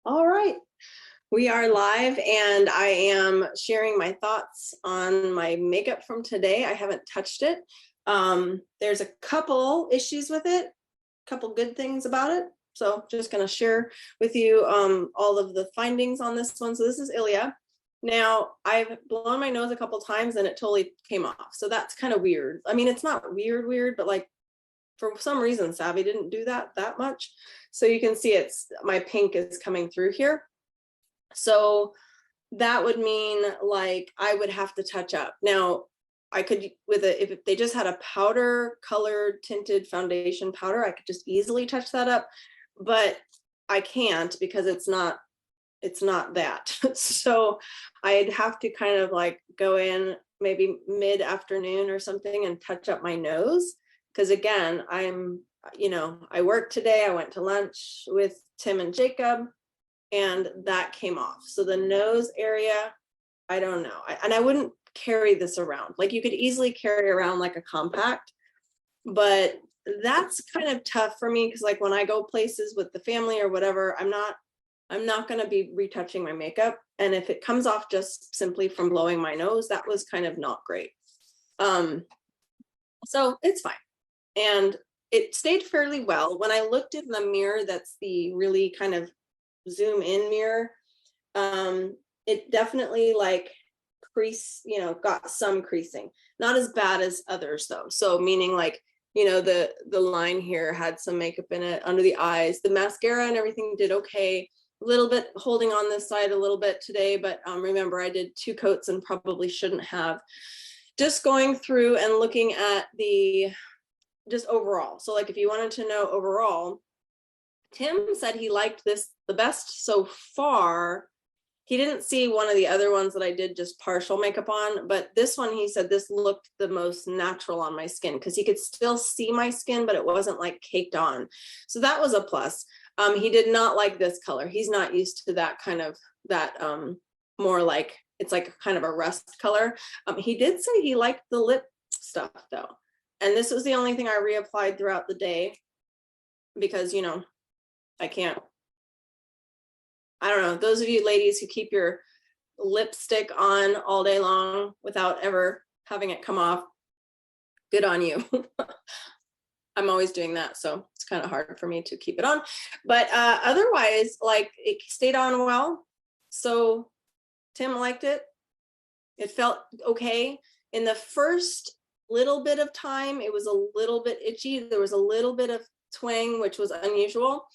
All right, we are live and I am sharing my thoughts on my makeup from today. I haven't touched it. There's a couple issues with it, a couple good things about it. So just gonna share with you all of the findings on this one. So this is ILIA. Now I've blown my nose a couple times and it totally came off. So that's kind of weird. I mean, it's not weird, but like for some reason, Savvy didn't do that much. So you can see it's my pink is coming through here. So that would mean like I would have to touch up. Now I could if they just had a powder colored tinted foundation powder, I could just easily touch that up, but I can't because it's not that. So I'd have to kind of like go in maybe mid-afternoon or something and touch up my nose. Because again, I worked today, I went to lunch with Tim and Jacob, and that came off. So the nose area, I don't know. And I wouldn't carry this around. Like you could easily carry around like a compact, but that's kind of tough for me because like when I go places with the family or whatever, I'm not going to be retouching my makeup. And if it comes off just simply from blowing my nose, that was kind of not great. So it's fine. And it stayed fairly well. When I looked in the mirror, that's the really kind of zoom in mirror, it definitely like got some creasing. Not as bad as others though. So meaning like, the line here had some makeup in it under the eyes. The mascara and everything did okay. A little bit holding on this side a little bit today, but remember I did 2 coats and probably shouldn't have. Just going through and looking at the just overall. So like if you wanted to know overall, Tim said he liked this the best so far. He didn't see one of the other ones that I did just partial makeup on, but this one, he said this looked the most natural on my skin because he could still see my skin, but it wasn't like caked on. So that was a plus. He did not like this color. He's not used to that kind of more like, it's like kind of a rust color. He did say he liked the lip stuff though. And this was the only thing I reapplied throughout the day because, I can't. I don't know, those of you ladies who keep your lipstick on all day long without ever having it come off, good on you. I'm always doing that, so it's kind of hard for me to keep it on. But otherwise, like it stayed on well. So Tim liked it. It felt okay. In the first little bit of time, it was a little bit itchy. There was a little bit of twang, which was unusual.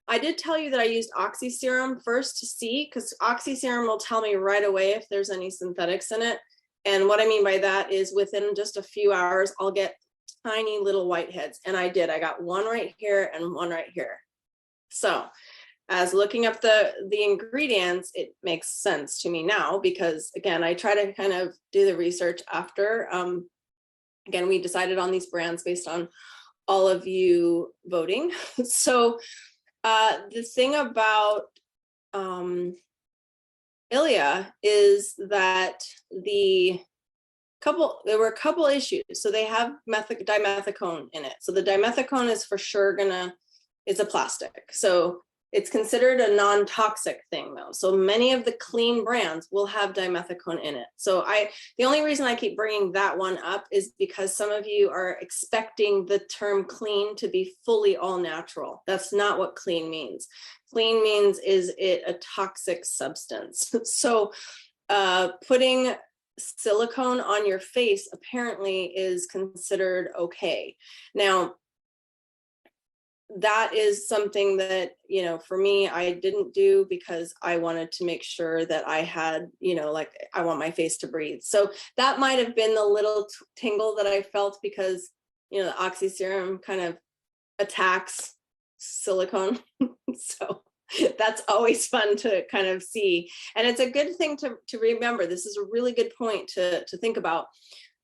I did tell you that I used Oxy Serum first to see, because Oxy Serum will tell me right away if there's any synthetics in it. And what I mean by that is within just a few hours, I'll get tiny little whiteheads. And I did. I got one right here and one right here. So as looking up the ingredients, it makes sense to me now because, again, I try to kind of do the research after. Again, we decided on these brands based on all of you voting. So the thing about ILIA is that there were a couple issues. So they have dimethicone in it. So the dimethicone is for sure is a plastic. So it's considered a non-toxic thing though. So many of the clean brands will have dimethicone in it. So the only reason I keep bringing that one up is because some of you are expecting the term clean to be fully all natural. That's not what clean means. Clean means, is it a toxic substance? So putting silicone on your face apparently is considered okay. Now, that is something that, for me, I didn't do because I wanted to make sure that I had, like I want my face to breathe. So that might have been the little tingle that I felt because, the Oxy Serum kind of attacks silicone. So that's always fun to kind of see. And it's a good thing to remember. This is a really good point to think about.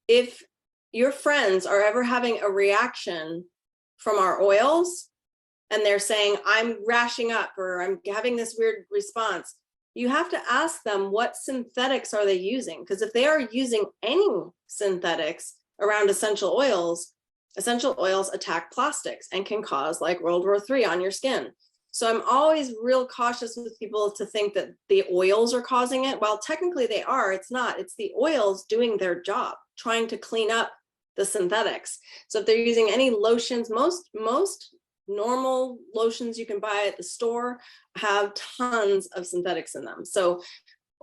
If your friends are ever having a reaction from our oils, and they're saying, I'm rashing up or I'm having this weird response, you have to ask them what synthetics are they using? Because if they are using any synthetics around essential oils attack plastics and can cause like World War III on your skin. So I'm always real cautious with people to think that the oils are causing it. Well, technically they are, it's not. It's the oils doing their job, trying to clean up the synthetics. So if they're using any lotions, most normal lotions you can buy at the store have tons of synthetics in them. So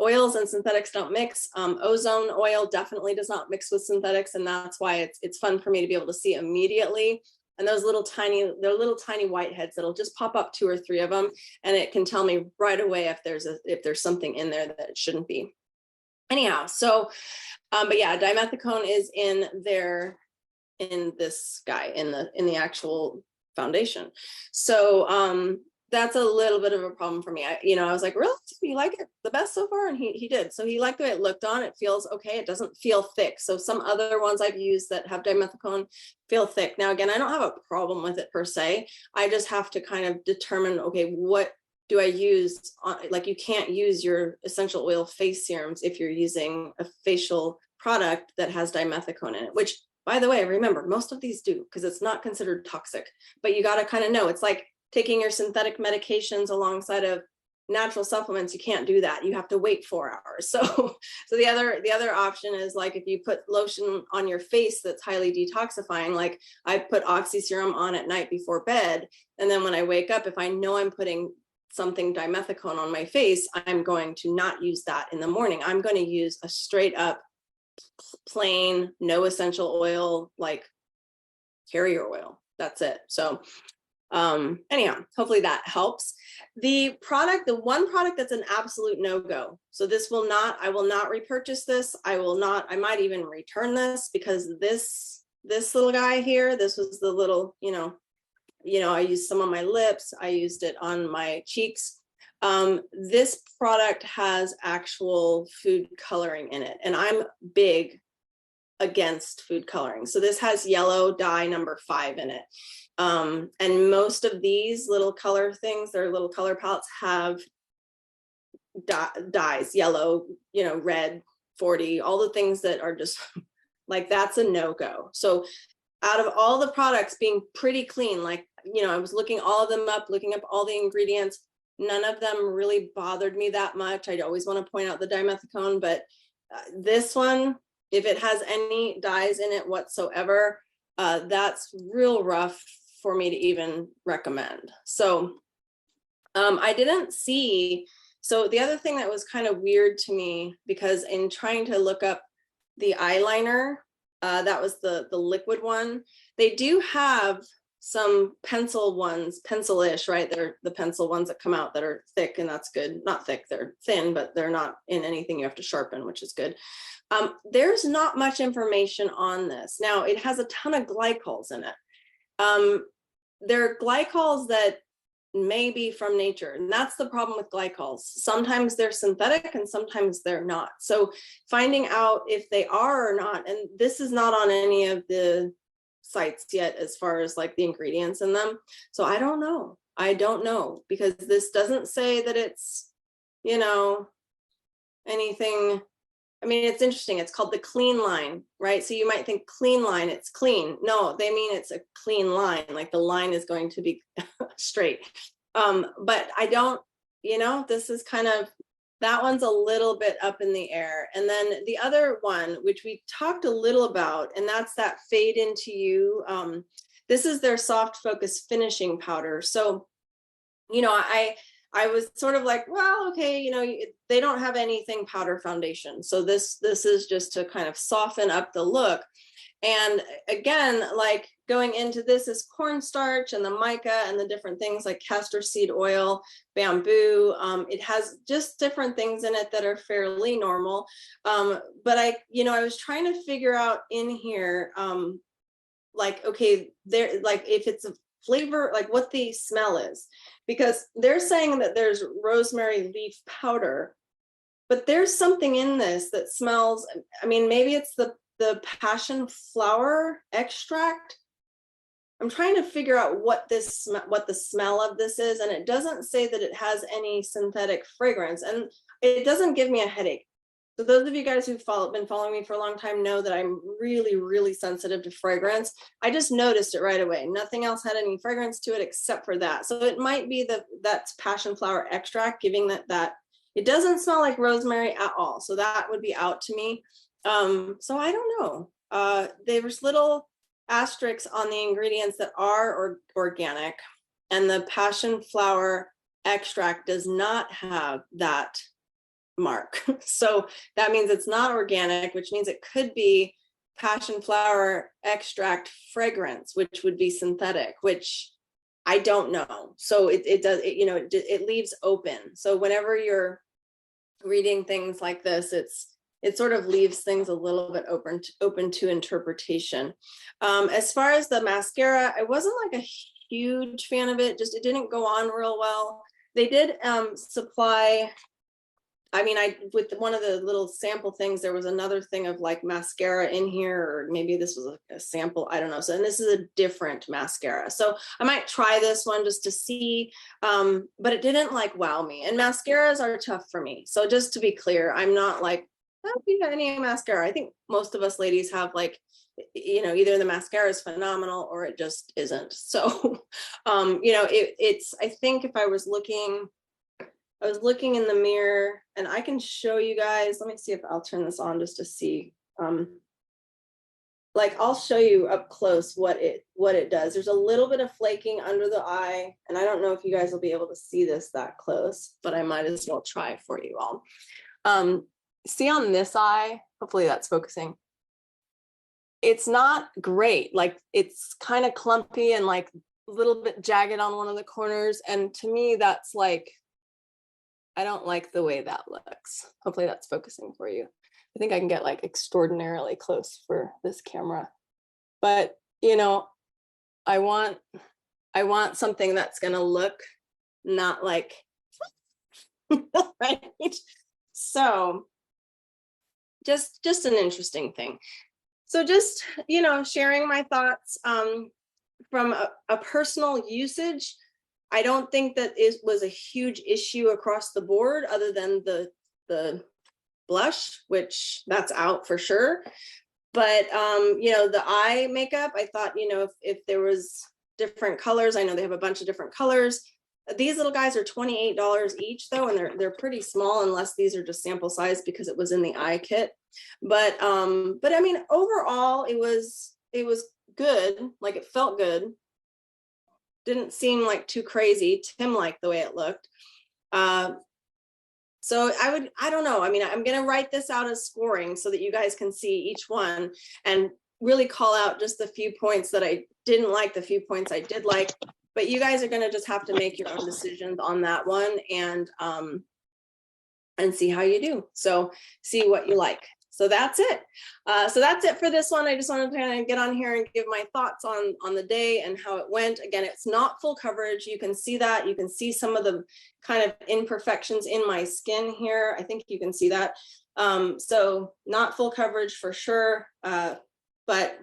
oils and synthetics don't mix. Ozone oil definitely does not mix with synthetics, and that's why it's fun for me to be able to see immediately. And those little tiny whiteheads that'll just pop up 2 or 3 of them, and it can tell me right away if there's something in there that it shouldn't be. Anyhow, so but yeah, dimethicone is in this guy, in the actual foundation. So that's a little bit of a problem for me. I was like, really, you like it the best so far? And he did. So he liked the way it looked on. It feels okay. It doesn't feel thick. So some other ones I've used that have dimethicone feel thick. Now, again, I don't have a problem with it per se. I just have to kind of determine, okay, what do I use? Like, you can't use your essential oil face serums if you're using a facial product that has dimethicone in it, which, by the way, remember, most of these do, because it's not considered toxic. But you got to kind of know, it's like taking your synthetic medications alongside of natural supplements. You can't do that. You have to wait 4 hours. So the other option is, like, if you put lotion on your face that's highly detoxifying, like I put oxy serum on at night before bed, and then when I wake up, if I know I'm putting something dimethicone on my face, I'm going to not use that in the morning. I'm going to use a straight up plain, no essential oil, like carrier oil. That's it. So anyhow, hopefully that helps. The one product that's an absolute no-go. So I will not repurchase this. I might even return this, because this little guy here, this was the little, I used some on my lips. I used it on my cheeks. This product has actual food coloring in it, and I'm big against food coloring. So this has yellow dye number 5 in it. And most of these little color things, their little color palettes, have dyes, yellow, red, 40, all the things that are just like, that's a no-go. So out of all the products being pretty clean, like, I was looking all of them up, looking up all the ingredients, none of them really bothered me that much. I always want to point out the dimethicone, but this one, if it has any dyes in it whatsoever, that's real rough for me to even recommend. So I didn't see, so the other thing that was kind of weird to me, because in trying to look up the eyeliner, that was the liquid one, they do have some pencil ones, pencil-ish, right? They're the pencil ones that come out that are thick, and that's good. Not thick, they're thin, but they're not in anything you have to sharpen, which is good. There's not much information on this. Now, it has a ton of glycols in it. There are glycols that may be from nature, and that's the problem with glycols. Sometimes they're synthetic and sometimes they're not. So finding out if they are or not, and this is not on any of the sites yet as far as like the ingredients in them. So I don't know, because this doesn't say that it's, anything. I mean, it's interesting. It's called the clean line, right? So you might think clean line, it's clean. No, they mean it's a clean line, like the line is going to be straight. But I don't, this is kind of, that one's a little bit up in the air. And then the other one, which we talked a little about, and that's that Fade Into You. This is their soft focus finishing powder. So, I was sort of like, well, okay, they don't have anything powder foundation. So this is just to kind of soften up the look. And again, like going into this is cornstarch and the mica and the different things like castor seed oil, bamboo. It has just different things in it that are fairly normal. But I was trying to figure out in here, like, okay, there, like if it's a flavor, like what the smell is, because they're saying that there's rosemary leaf powder, but there's something in this that smells, I mean, maybe it's the passion flower extract. I'm trying to figure out what the smell of this is, and it doesn't say that it has any synthetic fragrance, and it doesn't give me a headache. So those of you guys who've been following me for a long time know that I'm really, really sensitive to fragrance. I just noticed it right away. Nothing else had any fragrance to it except for that. So it might be that's passion flower extract, giving that it doesn't smell like rosemary at all. So that would be out to me. So I don't know. There's little asterisks on the ingredients that are organic, and the passion flower extract does not have that mark. So that means it's not organic, which means it could be passion flower extract fragrance, which would be synthetic, which I don't know. So it leaves open. So whenever you're reading things like this, it sort of leaves things a little bit open to interpretation. As far as the mascara, I wasn't like a huge fan of it. Just it didn't go on real well. They did supply, I mean, with one of the little sample things, there was another thing of like mascara in here, or maybe this was a sample, I don't know. So, and this is a different mascara. So I might try this one just to see, but it didn't like wow me. And mascaras are tough for me. So just to be clear, I'm not like, oh, you have any mascara. I think most of us ladies have like, either the mascara is phenomenal or it just isn't. So, I think if I was looking in the mirror, and I can show you guys, let me see if I'll turn this on just to see. Like I'll show you up close what it does. There's a little bit of flaking under the eye, and I don't know if you guys will be able to see this that close, but I might as well try for you all. See on this eye, hopefully that's focusing. It's not great. Like it's kind of clumpy and like a little bit jagged on one of the corners. And to me, that's like, I don't like the way that looks. Hopefully that's focusing for you. I think I can get like extraordinarily close for this camera, but I want something that's going to look not like, right? So just an interesting thing. So just, sharing my thoughts from a personal usage. I don't think that it was a huge issue across the board, other than the blush, which that's out for sure. But the eye makeup, I thought, if there was different colors, I know they have a bunch of different colors. These little guys are $28 each though, and they're pretty small, unless these are just sample size because it was in the eye kit. But I mean, overall, it was good. Like it felt good. Didn't seem like too crazy. Tim liked the way it looked. So I don't know. I mean, I'm going to write this out as scoring so that you guys can see each one and really call out just the few points that I didn't like, the few points I did like. But you guys are going to just have to make your own decisions on that one and see how you do. So see what you like. So that's it. So that's it for this one. I just wanted to kind of get on here and give my thoughts on the day and how it went. Again, it's not full coverage. You can see that. You can see some of the kind of imperfections in my skin here. I think you can see that. So not full coverage for sure, but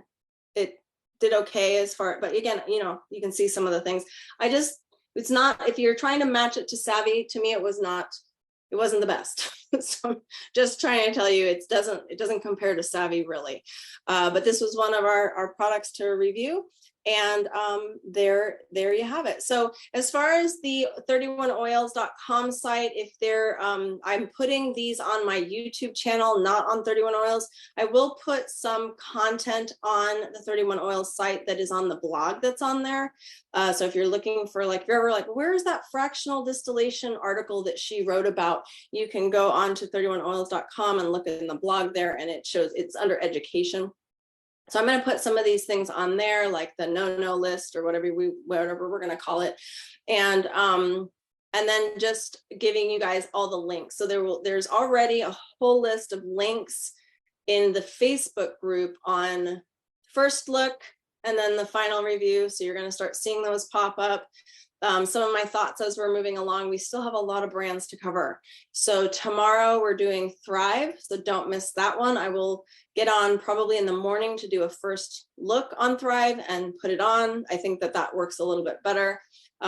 it did okay as far, but again, you can see some of the things. It's not, if you're trying to match it to Savvy, to me, it wasn't the best. So I'm just trying to tell you, it doesn't compare to Savvy really. But this was one of our products to review. And there you have it. So as far as the 31oils.com site, if I'm putting these on my YouTube channel, not on 31 Oils. I will put some content on the 31 Oils site that is on the blog that's on there. So if you're looking for if you're ever like, where's that fractional distillation article that she wrote about? You can go on to 31oils.com and look in the blog there, and it shows it's under education. So I'm going to put some of these things on there, like the no list or whatever we're going to call it. And then just giving you guys all the links. So there's already a whole list of links in the Facebook group on first look and then the final review. So you're going to start seeing those pop up. Some of my thoughts as we're moving along. We still have a lot of brands to cover. So tomorrow we're doing Thrive, so don't miss that one. I will get on probably in the morning to do a first look on Thrive and put it on. I think that works a little bit better.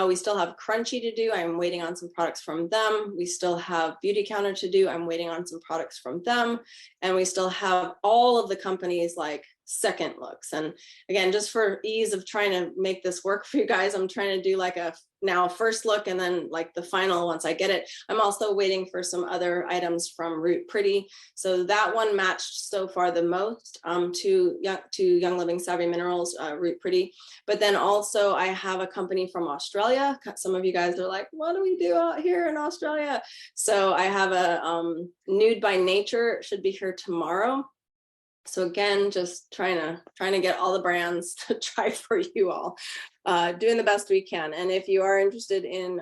We still have Crunchy to do. I'm waiting on some products from them. We still have Beauty Counter to do. I'm waiting on some products from them. And we still have all of the companies like second looks. And again, just for ease of trying to make this work for you guys, I'm trying to do like a now first look and then like the final once I get it. I'm also waiting for some other items from Root Pretty. So that one matched so far the most to Young Living Savvy Minerals, Root Pretty. But then also I have a company from Australia. Some of you guys are like, what do we do out here in Australia? So I have a Nude by Nature, it should be here tomorrow. So again, just trying to get all the brands to try for you all, doing the best we can. And if you are interested in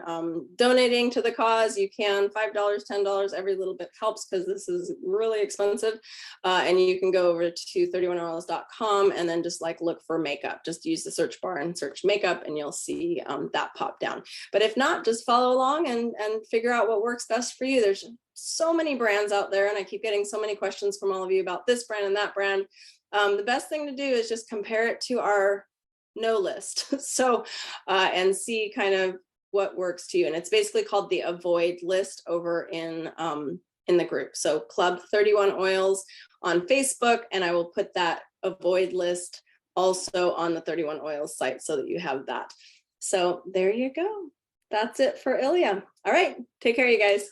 donating to the cause, you can. $5, $10, every little bit helps because this is really expensive. And you can go over to 31oils.com and then just like look for makeup. Just use the search bar and search makeup and you'll see that pop down. But if not, just follow along and figure out what works best for you. There's so many brands out there, and I keep getting so many questions from all of you about this brand and that brand. The best thing to do is just compare it to our no list. So, and see kind of what works to you. And it's basically called the Avoid list over in the group. So Club 31 Oils on Facebook, and I will put that Avoid list also on the 31 Oils site so that you have that. So there you go. That's it for ILIA. All right, take care, you guys.